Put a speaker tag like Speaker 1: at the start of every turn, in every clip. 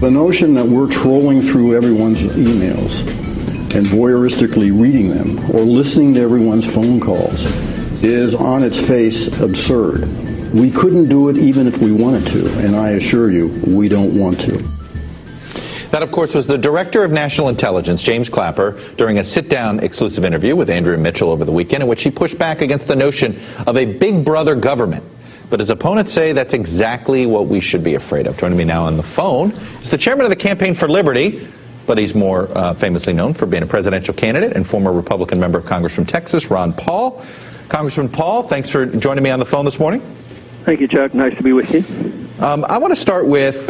Speaker 1: The notion that we're trolling through everyone's emails and voyeuristically reading them or listening to everyone's phone calls is on its face absurd. We couldn't do it even if we wanted to, and I assure you, we don't want to.
Speaker 2: That, of course, was the Director of National Intelligence, James Clapper, during a sit-down exclusive interview with Andrew Mitchell over the weekend, in which he pushed back against the notion of a big brother government. But his opponents say that's exactly what we should be afraid of. Joining me now on the phone is the chairman of the Campaign for Liberty, but he's more famously known for being a presidential candidate and former Republican member of Congress from Texas, Ron Paul. Congressman Paul, thanks for joining me on the phone this morning.
Speaker 3: Thank you, Chuck. Nice to be with you.
Speaker 2: I want to start with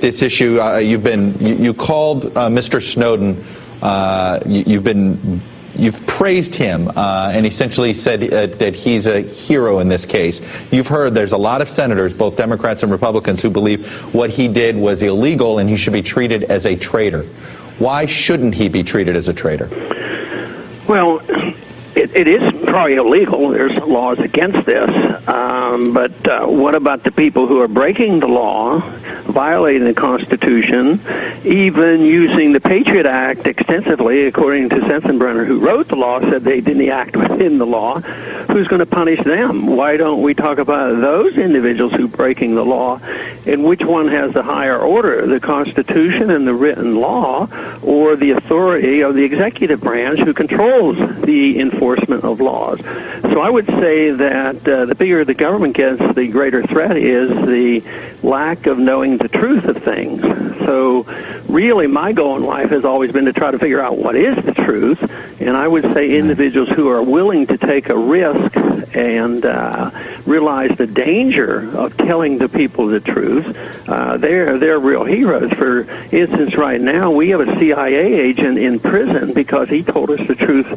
Speaker 2: this issue. You called Mr. Snowden. You've praised him and essentially said that he's a hero in this case. You've heard there's a lot of senators, both Democrats and Republicans, who believe what he did was illegal and he should be treated as a traitor. Why shouldn't he be treated as a traitor?
Speaker 3: Well, it is probably illegal. There's laws against this. But what about the people who are breaking the law, violating the Constitution, even using the Patriot Act extensively, according to Sensenbrenner, who wrote the law, said they didn't act within the law? Who's going to punish them? Why don't we talk about those individuals who are breaking the law, and which one has the higher order, the Constitution and the written law, or the authority of the executive branch who controls the enforcement of laws? So I would say that the bigger the government gets, the greater threat is the lack of knowing the truth of things. So really my goal in life has always been to try to figure out what is the truth, and I would say individuals who are willing to take a risk and realize the danger of telling the people the truth, they're real heroes. For instance, right now we have a CIA agent in prison because he told us the truth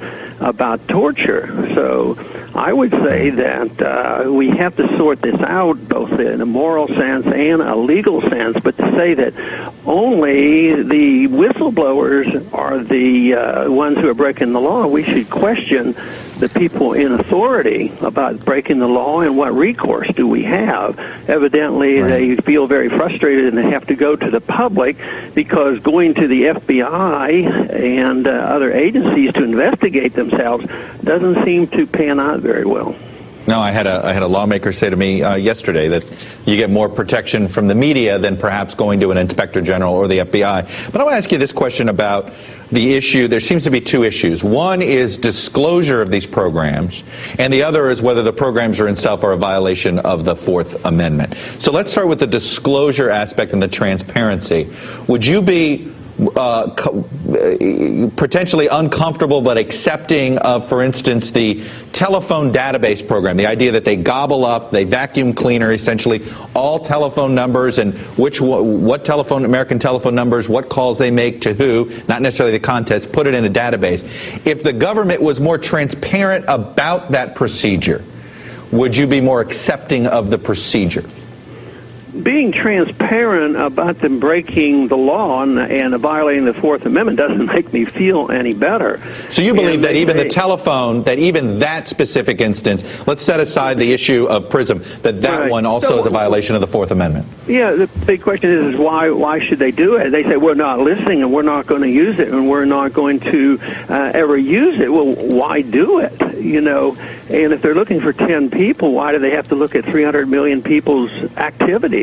Speaker 3: about torture. So I would say that we have to sort this out both in a moral sense and a legal sense, but to say that only the whistleblowers are the ones who are breaking the law, we should question the people in authority about breaking the law and what recourse do we have. Evidently, they feel very frustrated and they have to go to the public because going to the FBI and other agencies to investigate themselves doesn't seem to pan out very well.
Speaker 2: No, I had a lawmaker say to me yesterday that you get more protection from the media than perhaps going to an inspector general or the FBI. But I want to ask you this question about the issue. There seems to be two issues. One is disclosure of these programs, and the other is whether the programs are itself are a violation of the Fourth Amendment. So let's start with the disclosure aspect and the transparency. Would you be potentially uncomfortable but accepting of, for instance, the telephone database program, the idea that they gobble up, they vacuum cleaner essentially all telephone numbers and what telephone, American telephone numbers, what calls they make to who, not necessarily the contents, put it in a database. If the government was more transparent about that procedure, would you be more accepting of the procedure?
Speaker 3: Being transparent about them breaking the law and violating the Fourth Amendment doesn't make me feel any better.
Speaker 2: So you believe that even the telephone, that even that specific instance, let's set aside the issue of PRISM, that one also is a violation of the Fourth Amendment? Yeah,
Speaker 3: the big question is why should they do it? They say we're not listening and we're not going to use it and we're not going to ever use it. Well, why do it? You know, and if they're looking for 10 people, why do they have to look at 300 million people's activities?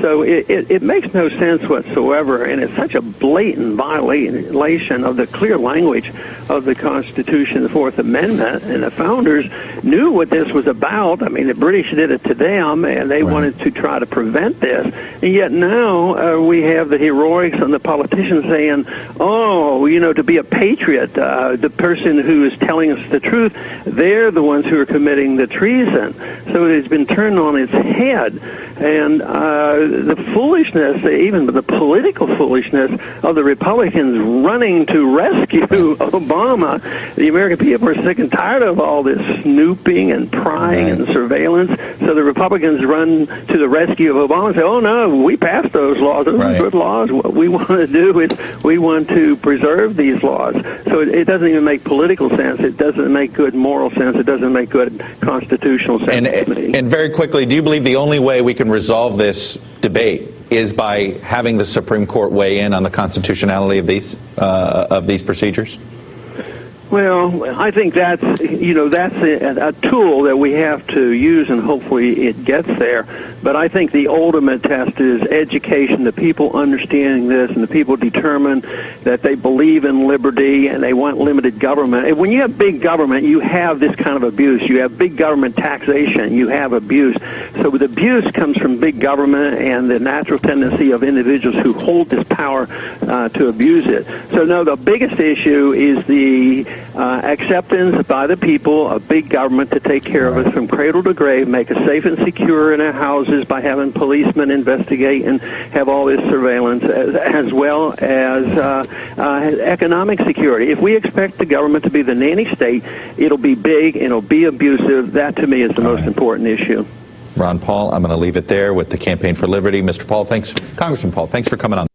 Speaker 3: So it makes no sense whatsoever, and it's such a blatant violation of the clear language of the Constitution, the Fourth Amendment, and the founders knew what this was about. I mean, the British did it to them, and they wanted to try to prevent this, and yet now we have the heroics and the politicians saying, oh, you know, to be a patriot, the person who is telling us the truth, they're the ones who are committing the treason. So it has been turned on its head, and the foolishness, even the political foolishness of the Republicans running to rescue Obama. The American people are sick and tired of all this snooping and prying and surveillance. So the Republicans run to the rescue of Obama and say, oh, no, we passed those laws. Those are good laws. What we want to do is we want to preserve these laws. So it doesn't even make political sense. It doesn't make good moral sense. It doesn't make good constitutional sense.
Speaker 2: And very quickly, do you believe the only way we can resolve this debate is by having the Supreme Court weigh in on the constitutionality of these procedures?
Speaker 3: Well, I think that's a tool that we have to use, and hopefully it gets there. But I think the ultimate test is education, the people understanding this, and the people determine that they believe in liberty and they want limited government. And when you have big government, you have this kind of abuse. You have big government taxation. You have abuse. So the abuse comes from big government and the natural tendency of individuals who hold this power to abuse it. So, no, the biggest issue is the acceptance by the people of big government to take care of us from cradle to grave, make us safe and secure in our houses by having policemen investigate and have all this surveillance, as well as economic security. If we expect the government to be the nanny state, it'll be big and it'll be abusive. That, to me, is the most important issue.
Speaker 2: Ron Paul, I'm going to leave it there with the Campaign for Liberty. Mr. Paul, thanks. Congressman Paul, thanks for coming on.